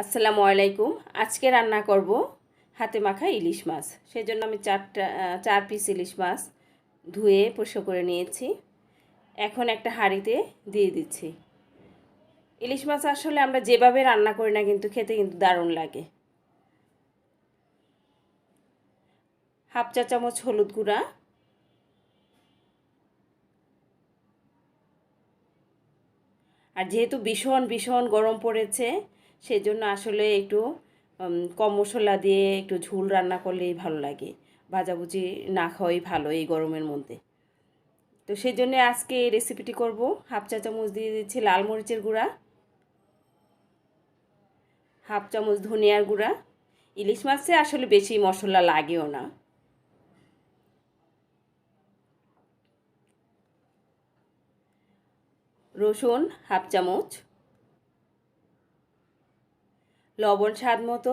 আসসালামু আলাইকুম। আজকে রান্না করব হাতে মাখা ইলিশ মাছ। সেজন্য আমি চার পিস ইলিশ মাছ ধুয়ে পরিষ্কার করে নিয়েছি। এখন একটা হাঁড়িতে দিয়ে দিচ্ছি। ইলিশ মাছ আসলে আমরা যেভাবে রান্না করি না কিন্তু খেতে কিন্তু দারুণ লাগে। হাফ চা চামচ হলুদ গুঁড়া, আর যেহেতু ভীষণ ভীষণ গরম পড়েছে সেজন্য আসলে একটু কম মশলা দিয়ে একটু ঝোল রান্না করলেই ভালো লাগে। ভাজাভুজি না খাওয়াই ভালো এই গরমের মধ্যে। তো সেই জন্য আজকে এই রেসিপিটি করব। হাফ চা চামচ দিয়ে দিচ্ছি লাল মরিচের গুঁড়া, হাফ চামচ ধনিয়ার গুঁড়া। ইলিশ মাছে আসলে বেশি মশলা লাগেও না। রসুন হাফ চামচ, লবণ স্বাদ মতো,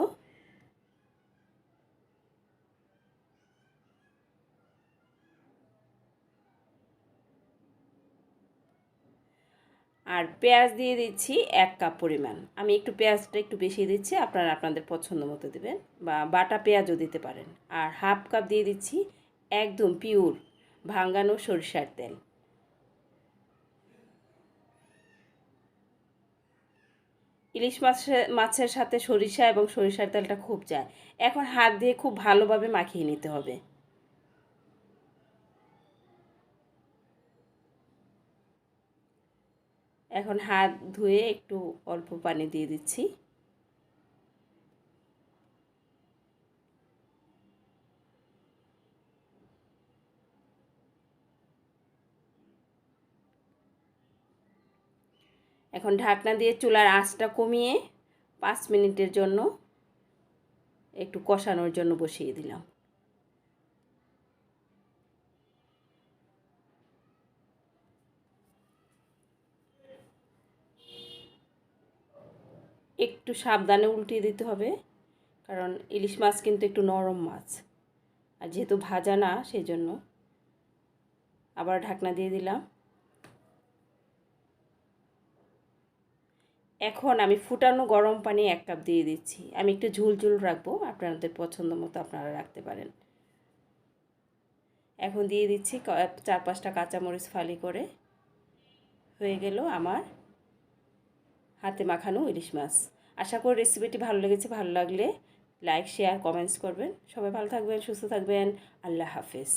আর পেঁয়াজ দিয়ে দিচ্ছি 1 কাপ পরিমাণ। আমি একটু পেঁয়াজটা একটু বেশি দিচ্ছি, আপনারা আপনাদের পছন্দ মতো দেবেন বা বাটা পেঁয়াজও দিতে পারেন। আর হাফ কাপ দিয়ে দিচ্ছি একদম পিওর ভাঙানো সরিষার তেল। ইলিশ মাছের সাথে সরিষা এবং সরিষার তেলটা খুব যায়। এখন হাত দিয়ে খুব ভালোভাবে মাখিয়ে নিতে হবে। এখন হাত ধুয়ে একটু অল্প পানি দিয়ে দিচ্ছি। এখন ঢাকনা দিয়ে চুলার আঁচটা কমিয়ে 5 মিনিটের জন্য একটু কষানোর জন্য বসিয়ে দিলাম। একটু সাবধানে উল্টিয়ে দিতে হবে, কারণ ইলিশ মাছ কিন্তু একটু নরম মাছ, আর যেহেতু ভাজা না সেই জন্য। আবার ঢাকনা দিয়ে দিলাম। এখন আমি ফুটানো গরম পানি 1 কাপ দিয়ে দিচ্ছি। আমি একটু ঝুল ঝুল রাখবো, আপনাদের পছন্দ মতো আপনারা রাখতে পারেন। এখন দিয়ে দিচ্ছি 4-5টা কাঁচামরিচ ফালি করে। হয়ে গেল আমার হাতে মাখানো ইলিশ মাছ। আশা করি রেসিপিটি ভালো লেগেছে। ভালো লাগলে লাইক, শেয়ার, কমেন্টস করবেন। সবাই ভালো থাকবেন, সুস্থ থাকবেন। আল্লাহ হাফেজ।